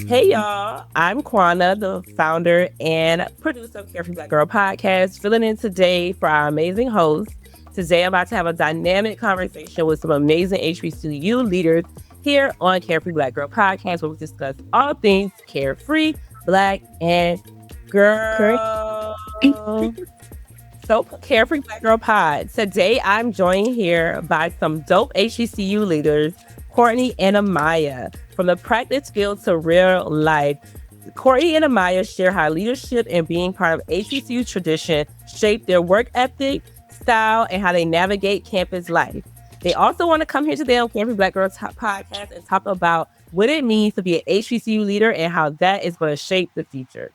Hey y'all, I'm QUANNA, the founder and producer of Carefree Black Girl podcast, filling in today for our amazing host. Today I'm about to have a dynamic conversation with some amazing HBCU leaders here on Carefree Black Girl podcast, where we discuss all things carefree, black, and Correct. girl. So, Carefree Black Girl Pod. Today, I'm joined here by some dope HBCU leaders, Courtney and A'Miya. From the practice field to real life, Courtney and A'Miya share how leadership and being part of HBCU tradition shape their work ethic, style, and how they navigate campus life. They also want to come here today on Carefree Black Girl Podcast and talk about what it means to be an HBCU leader and how that is going to shape the future.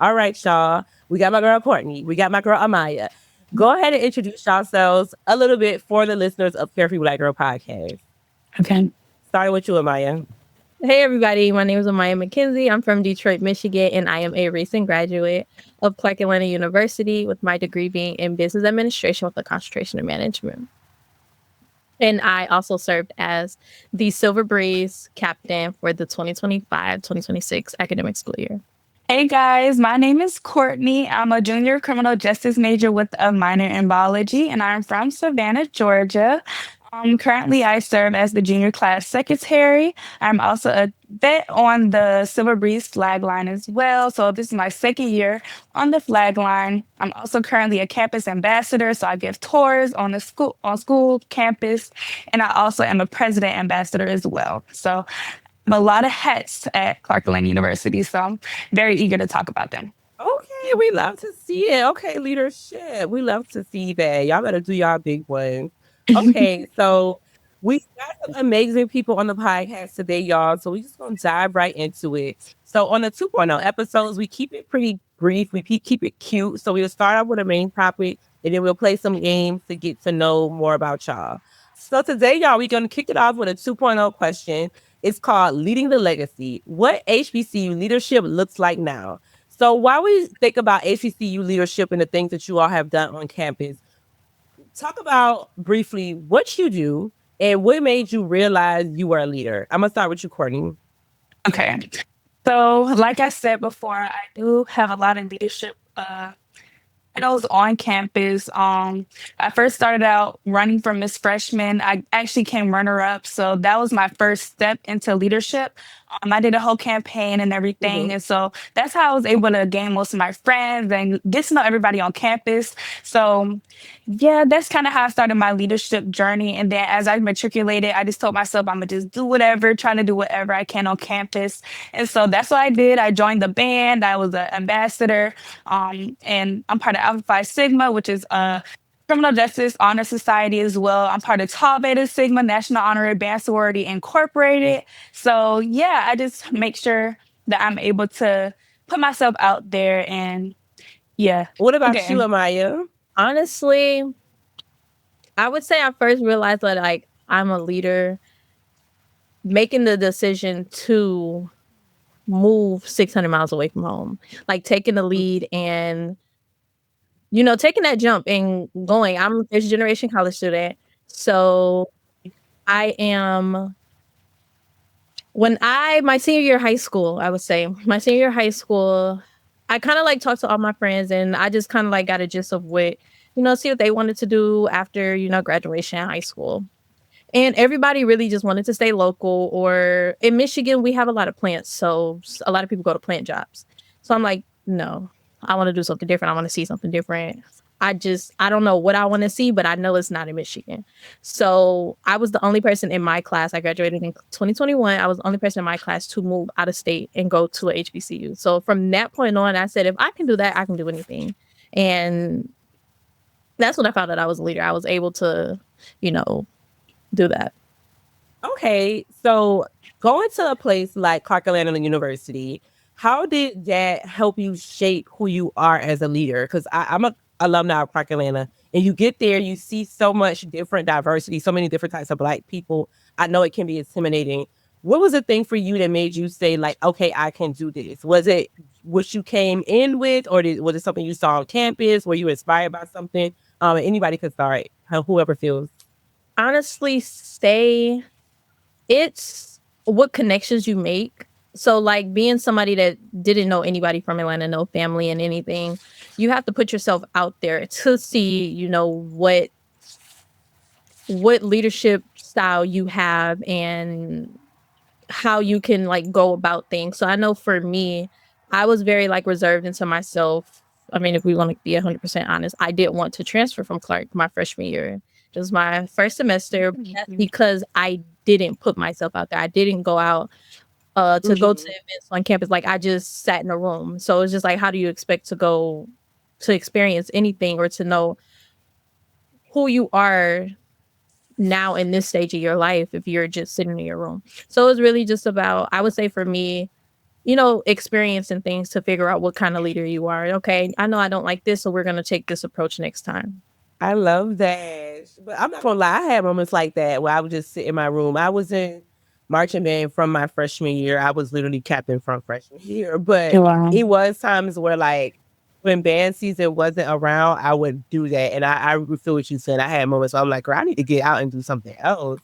All right, y'all. We got my girl Courtney. We got my girl Amiyah. Go ahead and introduce yourselves a little bit for the listeners of Carefree Black Girl Podcast. Okay. Starting with you, Amiyah. Hey, everybody. My name is Amiyah McKenzie. I'm from Detroit, Michigan, and I am a recent graduate of Clark Atlanta University with my degree being in business administration with a concentration in management. And I also served as the Silver Breeze captain for the 2025-2026 academic school year. Hey guys, my name is Courtney. I'm a junior criminal justice major with a minor in biology, and I'm from Savannah, Georgia. Currently, I serve as the junior class secretary. I'm also a vet on the Silver Breeze flag line as well. So this is my second year on the flag line. I'm also currently a campus ambassador, so I give tours on the school campus, and I also am a president ambassador as well. So a lot of hats at Clark Atlanta University, so I'm very eager to talk about them. Okay, we love to see it. Okay, leadership. We love to see that. Y'all better do y'all big one. Okay, so we got some amazing people on the podcast today, y'all. So we just gonna dive right into it. So on the 2.0 episodes, we keep it pretty brief. We keep it cute. So we'll start off with a main topic, and then we'll play some games to get to know more about y'all. So today, y'all, we're gonna kick it off with a 2.0 question. It's called Leading the Legacy. What HBCU leadership looks like now. So while we think about HBCU leadership and the things that you all have done on campus, talk about briefly what you do and what made you realize you were a leader. I'm gonna start with you, Courtney. Okay. So, like I said before, I do have a lot of leadership titles on campus. I first started out running for Miss Freshman. I actually came runner up, so that was my first step into leadership. I did a whole campaign and everything, and so that's how I was able to gain most of my friends and get to know everybody on campus. So, yeah, that's kind of how I started my leadership journey. And then as I matriculated, I just told myself I'm gonna just do whatever, trying to do whatever I can on campus. And so that's what I did. I joined the band. I was an ambassador, and I'm part of Alpha Phi Sigma, which is a criminal justice honor society as well. I'm part of Tau Beta Sigma, National Honorary Band Sorority Incorporated. So yeah, I just make sure that I'm able to put myself out there and yeah. What about Okay. you, Amiyah? Honestly, I would say I first realized that I'm a leader making the decision to move 600 miles away from home, like taking the lead and taking that jump and going. I'm a first generation college student, so I am my senior year of high school, I would say my senior year of high school, I kind of talked to all my friends, and I just kind of got a gist of what see what they wanted to do after graduation in high school. And everybody really just wanted to stay local, or in Michigan, we have a lot of plants. So a lot of people go to plant jobs. So I'm like, no, I want to do something different. I want to see something different. I don't know what I want to see, but I know it's not in Michigan. So I was the only person in my class. I graduated in 2021. I was the only person in my class to move out of state and go to a HBCU. So from that point on, I said, if I can do that, I can do anything. And that's when I found out I was a leader. I was able to, do that. Okay, so going to a place like Clark Atlanta University, how did that help you shape who you are as a leader? Because I'm a alumni of Clark Atlanta, and you get there, you see so much different diversity, so many different types of Black people. I know it can be intimidating. What was the thing for you that made you say, like, okay, I can do this? Was it what you came in with, or was it something you saw on campus? Were you inspired by something? Anybody could start, whoever feels. Honestly, it's what connections you make So, like, being somebody that didn't know anybody from Atlanta, no family and anything, you have to put yourself out there to see, what leadership style you have and how you can like go about things. So I know for me, I was very like reserved into myself. I mean, if we want to be 100% honest, I didn't want to transfer from Clark my freshman year. It was my first semester. That's because I didn't put myself out there. I didn't go out to go to Mhm. events on campus. Like I just sat in a room. So it's just like, how do you expect to go to experience anything or to know who you are now in this stage of your life if you're just sitting in your room? So it's really just about, I would say for me, experiencing things to figure out what kind of leader you are. Okay, I know I don't like this, so we're going to take this approach next time. I love that. But I'm not gonna lie, I had moments like that where I would just sit in my room. I was in marching band from my freshman year. I was literally captain from freshman year. But Wow. it was times where like when band season wasn't around, I would do that. And I would feel what you said. I had moments where I'm like, girl, I need to get out and do something else.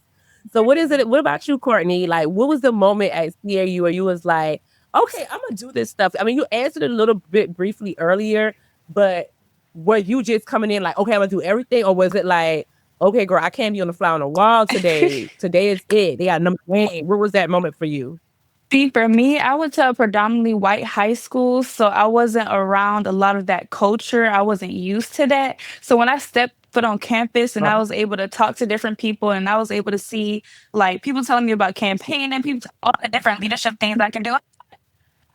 So what is it? What about you, Courtney? Like, what was the moment at CAU where you was like, okay, I'm gonna do this stuff? I mean, you answered it a little bit briefly earlier, but were you just coming in like, okay, I'm gonna do everything, or was it like, okay, girl, I can't be on the fly on the wall today. Today is it. They got number one. Where was that moment for you? See, for me, I went to a predominantly white high school, so I wasn't around a lot of that culture. I wasn't used to that. So when I stepped foot on campus and I was able to talk to different people and I was able to see like people telling me about campaigning and people all the different leadership things I can do,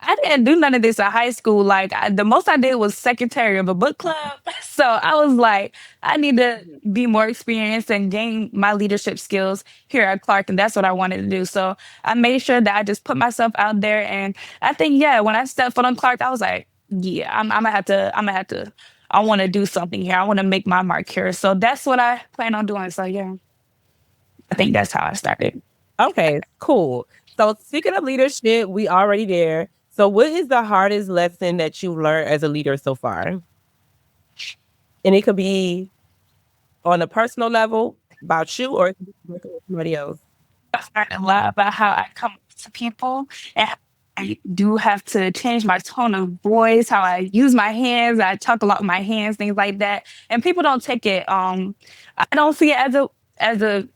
I didn't do none of this in high school. Like the most I did was secretary of a book club. So I was like, I need to be more experienced and gain my leadership skills here at Clark, and that's what I wanted to do. So I made sure that I just put myself out there, and I think yeah, when I stepped foot on Clark, I was like, yeah, I'm gonna have to, I want to do something here. I want to make my mark here. So that's what I plan on doing. So yeah, I think that's how I started. Okay, cool. So speaking of leadership, we already there. So what is the hardest lesson that you learned as a leader so far? And it could be on a personal level about you, or it could be working with somebody else. I've learned a lot about how I come to people and how I do have to change my tone of voice, how I use my hands. I talk a lot with my hands, things like that. And people don't take it. I don't see it as a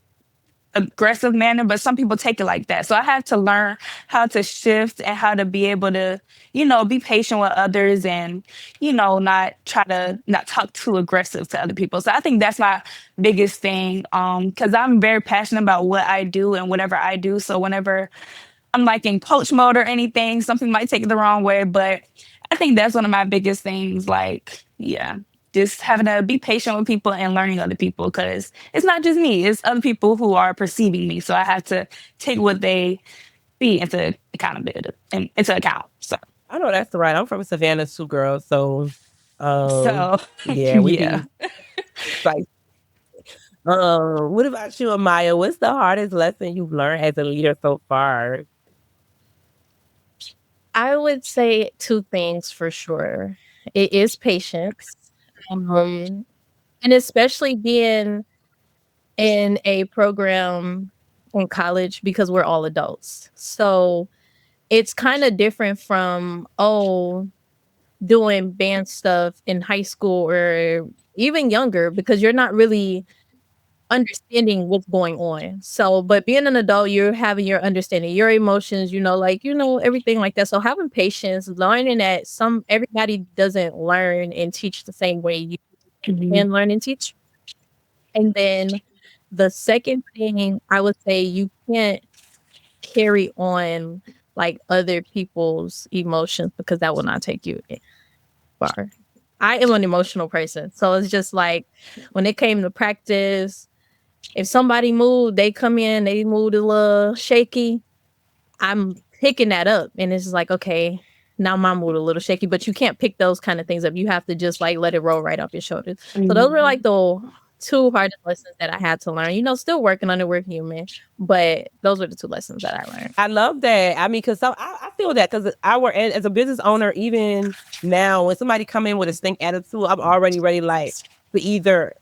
aggressive manner, but some people take it like that. So I had to learn how to shift and how to be able to, be patient with others and, not try to not talk too aggressive to other people. So I think that's my biggest thing. Because I'm very passionate about what I do and whatever I do. So whenever I'm like in coach mode or anything, some people might take it the wrong way, but I think that's one of my biggest things. Like, yeah, just having to be patient with people and learning other people because it's not just me, it's other people who are perceiving me. So I have to take what they see into accountability and into account. So, I know that's right. I'm from Savannah too, girl. So um so yeah, we yeah. be like what about you, Amaya? What's the hardest lesson you've learned as a leader so far? I would say two things for sure. It is patience. Um, and especially being in a program in college because we're all adults. So it's kind of different from, doing band stuff in high school or even younger because you're not really understanding what's going on. So, but being an adult, you're having your understanding, your emotions, everything like that. So having patience, learning that everybody doesn't learn and teach the same way you Mhm. can learn and teach. And then the second thing I would say you can't carry on like other people's emotions because that will not take you far. I am an emotional person. So it's just like when it came to practice, if somebody moved, they come in, they moved a little shaky. I'm picking that up. And it's just like, okay, now my mood a little shaky, but you can't pick those kind of things up. You have to just like let it roll right off your shoulders. So those were like Mhm. the two hardest lessons that I had to learn. Still working on it, we're human, but those were the two lessons that I learned. I love that. I mean, because I feel that because as a business owner, even now, when somebody come in with a stink attitude, I'm already ready, like to either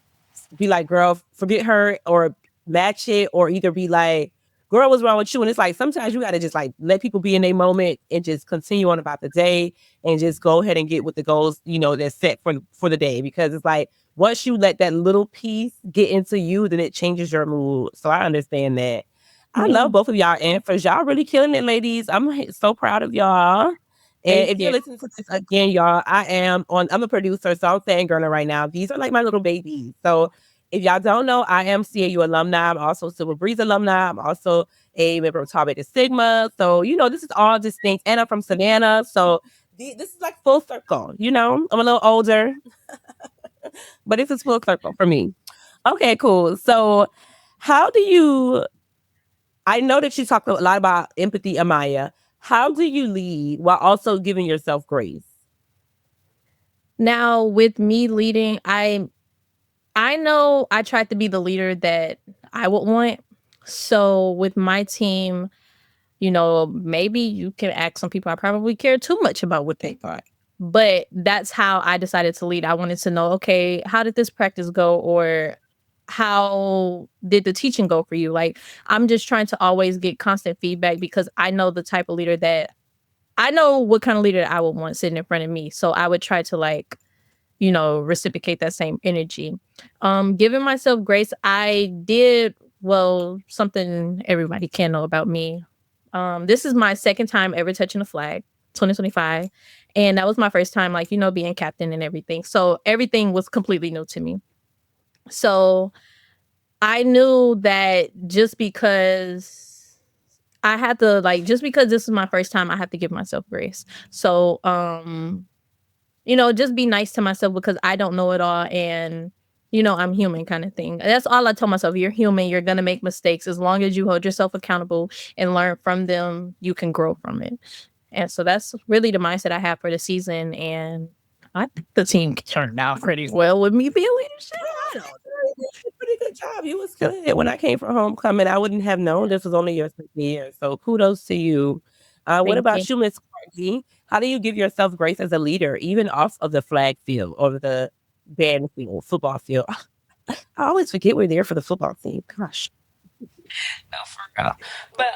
be like, "Girl, forget her," or match it, or either be like, girl, what's wrong with you? And it's like sometimes you gotta just like let people be in their moment and just continue on about the day and just go ahead and get with the goals, that's set for the day. Because it's like once you let that little piece get into you, then it changes your mood. So I understand that. I Yeah. love both of y'all answers. Y'all really killing it, ladies. I'm so proud of y'all. And Thank if you're you. listening to this again, y'all, I'm a producer, so I'm fangirling right now. These are like my little babies. So if y'all don't know, I am CAU alumni. I'm also Silver Breeze alumni. I'm also a member of Tau Beta Sigma. So, this is all distinct. And I'm from Savannah. So this is like full circle. I'm a little older, but this is full circle for me. Okay, cool. So how do you I know that you talked a lot about empathy, Amiyah. How do you lead while also giving yourself grace? Now with me leading, I know I tried to be the leader that I would want. So with my team, maybe you can ask some people I probably care too much about what they thought. But that's how I decided to lead. I wanted to know, okay, how did this practice go? Or how did the teaching go for you? Like, I'm just trying to always get constant feedback because I know the type of leader that I know what kind of leader I would want sitting in front of me. So I would try to like, reciprocate that same energy. Giving myself grace, I did something everybody can know about me. This is my second time ever touching a flag, 2025. And that was my first time, like, being captain and everything. So everything was completely new to me. So I knew that just because this is my first time, I have to give myself grace. So, just be nice to myself because I don't know it all and I'm human kind of thing. That's all I tell myself. You're human, you're gonna make mistakes. As long as you hold yourself accountable and learn from them, you can grow from it. And so that's really the mindset I have for the season. And I think the team turned out pretty well with me being leadership. I don't know. You did a pretty good job. You was good. When I came from homecoming, I wouldn't have known this was only your second year. So kudos to you. What Thank you. about you, Miss Courtney? How do you give yourself grace as a leader, even off of the flag field or the band field, football field? I always forget we're there for the football team. Gosh. No, for real. But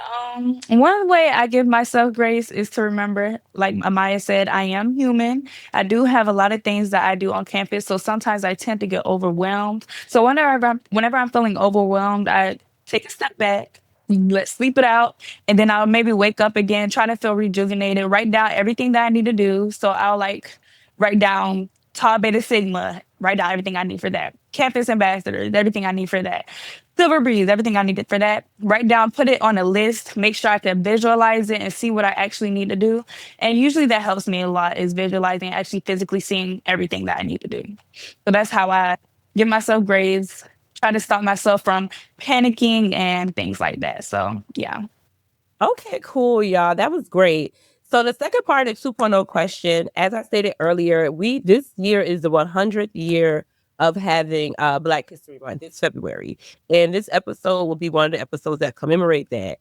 one way I give myself grace is to remember, like Amiyah said, I am human. I do have a lot of things that I do on campus, so sometimes I tend to get overwhelmed. So whenever I'm feeling overwhelmed, I take a step back, let sleep it out, and then I'll maybe wake up again, try to feel rejuvenated, write down everything that I need to do. So I'll like write down Tau Beta Sigma, write down everything I need for that. Campus ambassadors, everything I need for that. Silver Breeze, everything I needed for that. Write down, put it on a list, make sure I can visualize it and see what I actually need to do. And usually that helps me a lot is visualizing, actually physically seeing everything that I need to do. So that's how I give myself grades, try to stop myself from panicking and things like that. So yeah. Okay, cool, y'all. That was great. So the second part of 2.0 question, as I stated earlier, this year is the 100th year of having Black History Month this February, and this episode will be one of the episodes that commemorate that.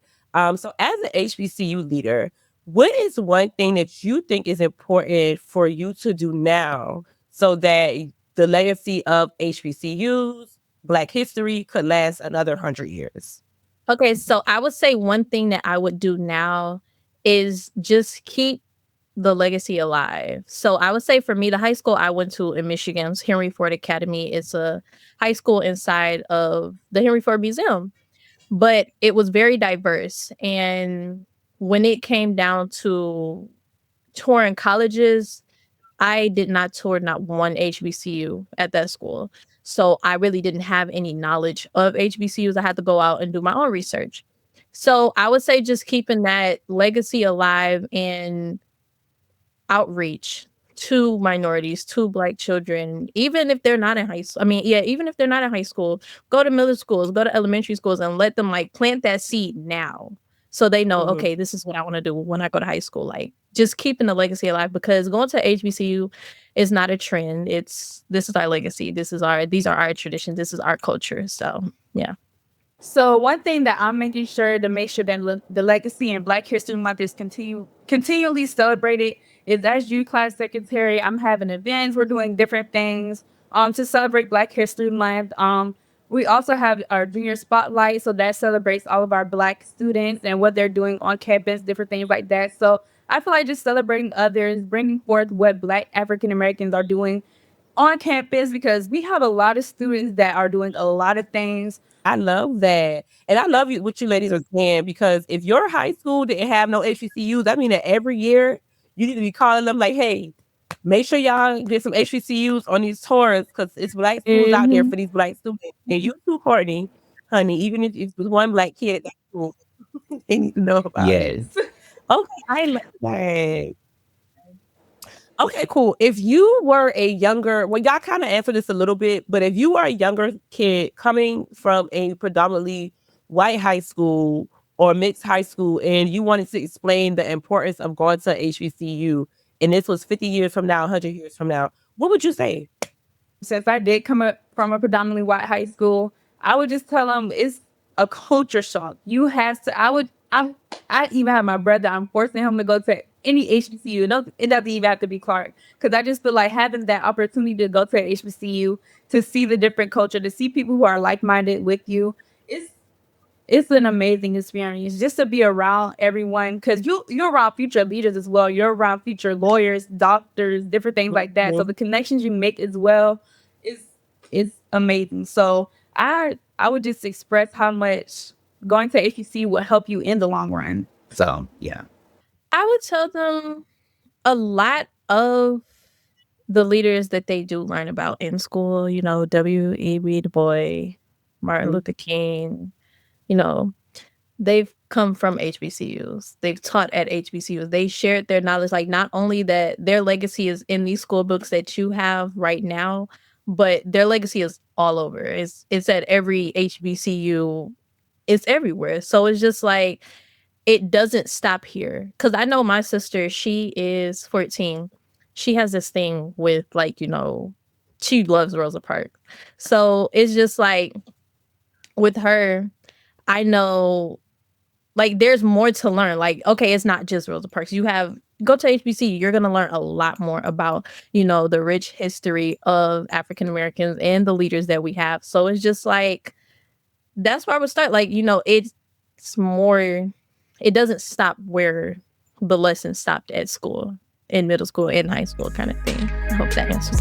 So as an HBCU leader, what is one thing that you think is important for you to do now so that the legacy of HBCUs, Black history, could last another 100 years? Okay, so I would say one thing that I would do now is just keep the legacy alive. So I would say for me, the high school I went to in Michigan's Henry Ford Academy is a high school inside of the Henry Ford Museum, but it was very diverse. And when it came down to touring colleges, I did not tour not one HBCU at that school. So I really didn't have any knowledge of HBCUs. I had to go out and do my own research. So I would say just keeping that legacy alive and outreach to minorities, to Black children, even if they're not in high school. I mean, yeah, even if they're not in high school, go to middle schools, go to elementary schools, and let them like plant that seed now so they know, Mhm. okay, this is what I want to do when I go to high school. Like just keeping the legacy alive because going to HBCU is not a trend. This is our legacy. These are our traditions. This is our culture. So yeah. So one thing that I'm making sure to make sure that the legacy in Black History Month is continually celebrated is as youth class secretary. I'm having events. We're doing different things to celebrate Black History Month. We also have our junior spotlight, so that celebrates all of our Black students and what they're doing on campus, different things like that. So I feel like just celebrating others, bringing forth what Black African Americans are doing on campus, because we have a lot of students that are doing a lot of things. I love that. And I love you what you ladies are saying, because if your high school didn't have no HBCUs, that mean that every year you need to be calling them like, hey, make sure y'all get some HBCUs on these tours, because it's Black schools out there Hmm. for these Black students. And you too, Courtney, honey, even if it's one Black kid at that school, they need to know about it. Yes. Okay, I love that. Okay, cool. If you were a younger, well, y'all kind of answered this a little bit, but if you were a younger kid coming from a predominantly white high school or mixed high school, and you wanted to explain the importance of going to HBCU, and this was 50 years from now, 100 years from now, what would you say? Since I did come up from a predominantly white high school, I would just tell them it's a culture shock. You have to. I even have my brother. I'm forcing him to go to any HBCU. No, it doesn't even have to be Clark, because I just feel like having that opportunity to go to an HBCU, to see the different culture, to see people who are like minded with you, it's an amazing experience just to be around everyone, because you're around future leaders as well. You're around future lawyers, doctors, different things like that. So Mhm. the connections you make as well is amazing. So I would just express how much going to HBC will help you in the long run. So yeah. I would tell them a lot of the leaders that they do learn about in school, W.E.B. Du Bois, Martin Mhm. Luther King, you know, they've come from HBCUs. They've taught at HBCUs. They shared their knowledge, like not only that their legacy is in these school books that you have right now, but their legacy is all over. It's at every HBCU. It's everywhere. So it's just like it doesn't stop here. Cause I know my sister, she is 14. She has this thing with she loves Rosa Parks. So it's just like with her, I know like there's more to learn. Like, okay, it's not just Rosa Parks. Go to HBC, you're gonna learn a lot more about, the rich history of African Americans and the leaders that we have. So it's just like that's where I would start. Like, it's more, it doesn't stop where the lesson stopped at school, in middle school, in high school kind of thing. I hope that answers.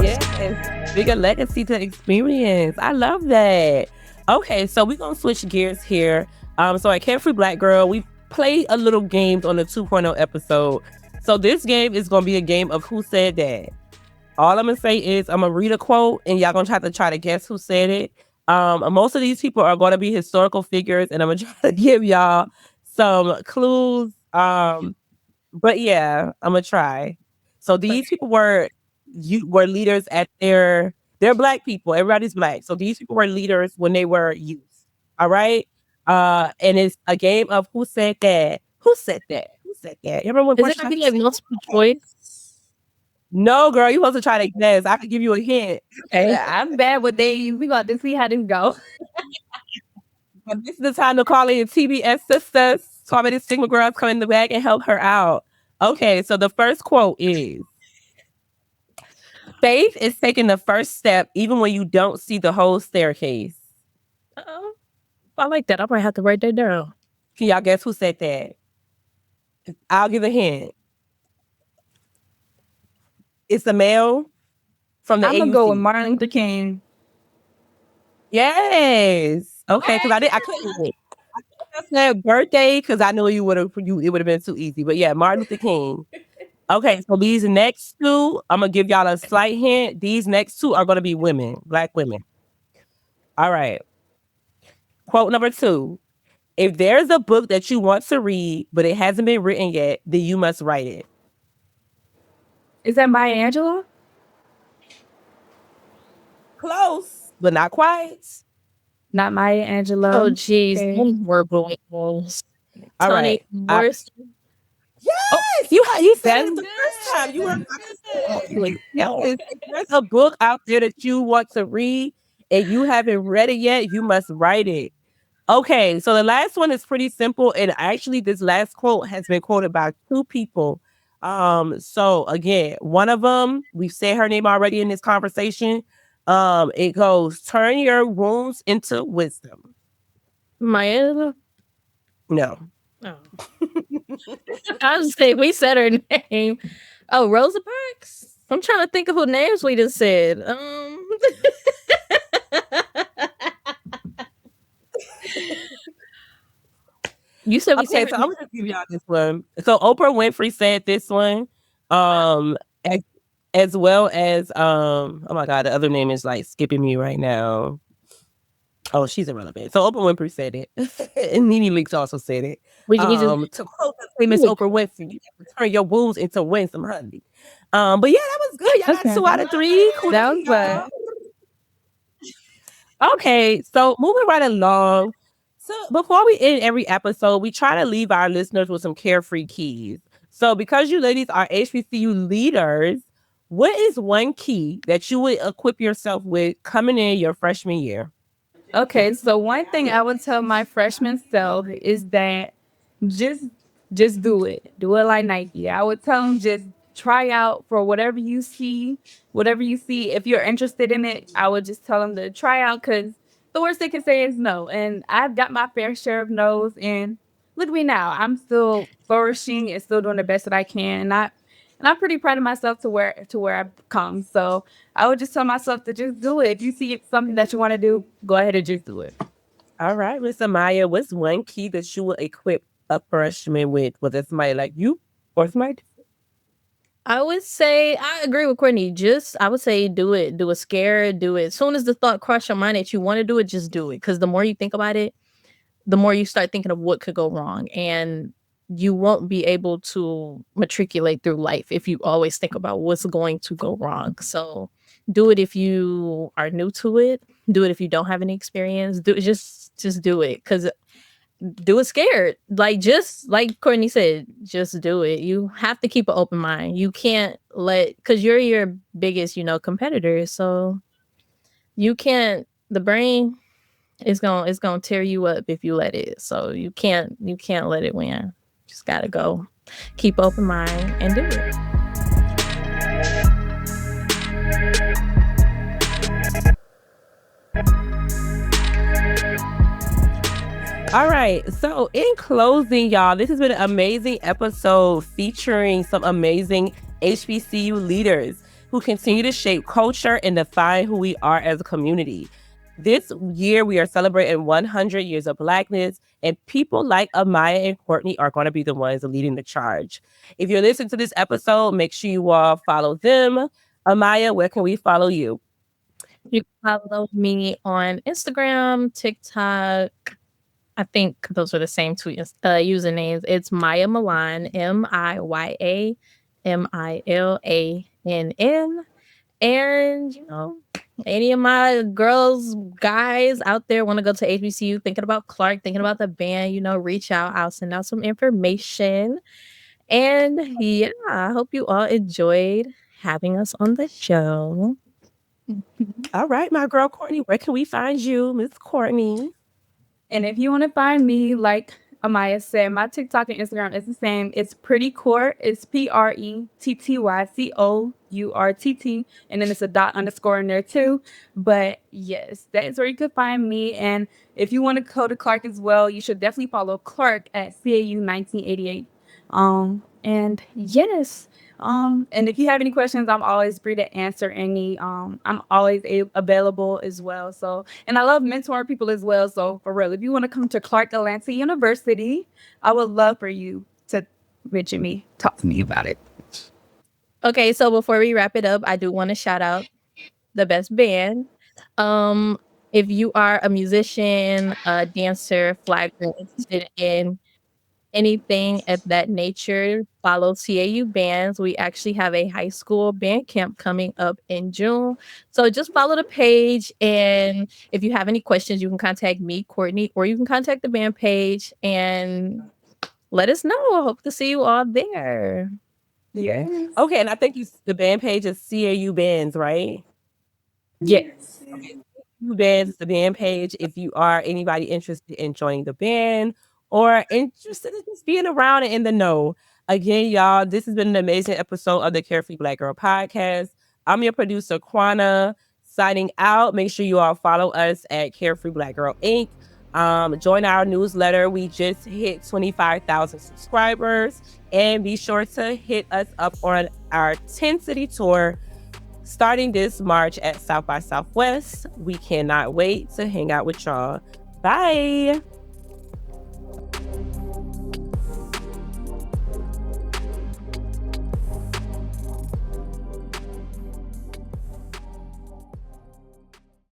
Yes, bigger legacy to experience. I love that. Okay, so we're gonna switch gears here. So at Carefree Black Girl, we play a little games on the 2.0 episode. So this game is gonna be a game of who said that. All I'm gonna say is I'm gonna read a quote, and y'all gonna have to try to guess who said it. Most of these people are gonna be historical figures, and I'm gonna try to give y'all some clues. But yeah, I'm gonna try. So these people were leaders at they're Black people. Everybody's Black. So these people were leaders when they were youth. All right. And it's a game of who said that. Who said that? Who said that? Everyone Is was it gonna trying be to like say multiple choice? no, girl, you supposed to try to guess. I could give you a hint. Okay. I'm bad with they. We got to see how this go. But this is the time to call in TBS sisters. So I many Sigma girls come in the back and help her out. Okay, so the first quote is faith is taking the first step even when you don't see the whole staircase. Uh-oh. I like that. I might have to write that down. Can y'all guess who said that? I'll give a hint. It's a male from the I'm gonna go with AUC. Martin Luther King. Yes. Okay, because I couldn't say birthday because I knew it would have been too easy. But yeah, Martin Luther King. Okay, so these next two, I'm gonna give y'all a slight hint. These next two are gonna be women, Black women. All right. Quote number 2. If there's a book that you want to read, but it hasn't been written yet, then you must write it. Is that Maya Angelou? Close, but not quite. Not Maya Angelou. Oh, jeez. Okay. We're going balls. All Tony right. Morrison. Yes, you said it That's the first time. You were yes. If there's a book out there that you want to read and you haven't read it yet, you must write it. Okay, so the last one is pretty simple, and actually, this last quote has been quoted by two people. So again, one of them, we've said her name already in this conversation. It goes, "Turn your wounds into wisdom." Maya. No. Oh. I was say we said her name. Oh, Rosa Parks. I'm trying to think of who names we just said. You said we Okay, said so her I'm name. gonna give y'all this one. So Oprah Winfrey said this one. As, as well as oh my god, the other name is like skipping me right now. Oh, she's irrelevant. So Oprah Winfrey said it. And Nene Leakes also said it. We just To quote the famous Oprah Winfrey, you have to turn your wounds into winsome honey. But yeah, that was good. Y'all got Okay. 2 out of 3. That was Y'all. fun. Okay, so moving right along. So before we end every episode, we try to leave our listeners with some carefree keys. So because you ladies are HBCU leaders, what is one key that you would equip yourself with coming in your freshman year? Okay, so one thing I would tell my freshman self is that just just do it. Do it like Nike. I would tell them just try out for whatever you see, whatever you see. If you're interested in it, I would just tell them to try out because the worst they can say is no. And I've got my fair share of no's. And look at me now. I'm still flourishing and still doing the best that I can. And I'm pretty proud of myself to where I've come. So I would just tell myself to just do it. If you see it's something that you want to do, go ahead and just do it. All right, Miss Amiyah, what's one key that you would equip a freshman with? Whether it's somebody like you or somebody. I would say I agree with Courtney. Just I would say do it. Do it scared. Do it. As soon as the thought cross your mind that you want to do it, just do it. Because the more you think about it, the more you start thinking of what could go wrong. And you won't be able to matriculate through life if you always think about what's going to go wrong. So do it if you are new to it. Do it if you don't have any experience. Do it, just do it. Because do it scared. Like just like Courtney said, just do it. You have to keep an open mind. You can't let because you're your biggest, competitor. So you can't the brain is gonna tear you up if you let it. So you can't let it win. Just gotta go. Keep open mind and do it. All right. So, in closing, y'all, this has been an amazing episode featuring some amazing HBCU leaders who continue to shape culture and define who we are as a community. This year, we are celebrating 100 years of Blackness, and people like Amiyah and Courtney are going to be the ones leading the charge. If you're listening to this episode, make sure you all follow them. Amiyah, where can we follow you? You can follow me on Instagram, TikTok. I think those are the same two usernames. It's Maya Milan, MIYA MILANN. And, any of my girls, guys out there want to go to HBCU, thinking about Clark, thinking about the band, reach out. I'll send out some information. And yeah, I hope you all enjoyed having us on the show. All right, my girl Courtney, where can we find you, Miss Courtney? And if you want to find me, like Amiyah said, my TikTok and Instagram is the same. It's Pretty Court. It's PrettyCourtt. And then it's a dot underscore in there too. But yes, that is where you could find me. And if you want to go to Clark as well, you should definitely follow Clark at CAU 1988. And yes. And if you have any questions, I'm always free to answer any. I'm always available as well. So, and I love mentoring people as well. So, for real, if you want to come to Clark Atlanta University, I would love for you to mention me, talk to me about it. Okay, so before we wrap it up, I do want to shout out the best band. Um, if you are a musician, a dancer, flagger, interested in anything of that nature, follow CAU bands. We actually have a high school band camp coming up in June. So just follow the page. And if you have any questions, you can contact me, Courtney, or you can contact the band page and let us know. I hope to see you all there. Yeah. Okay, and I think the band page is CAU Bands, right? Yes. Okay. bands, the band page, if you are anybody interested in joining the band or interested in just being around and in the know. Again, y'all, this has been an amazing episode of the Carefree Black Girl podcast. I'm your producer, Quanna, signing out. Make sure you all follow us at Carefree Black Girl Inc. Join our newsletter. We just hit 25,000 subscribers. And be sure to hit us up on our 10 city tour starting this March at South by Southwest. We cannot wait to hang out with y'all. Bye.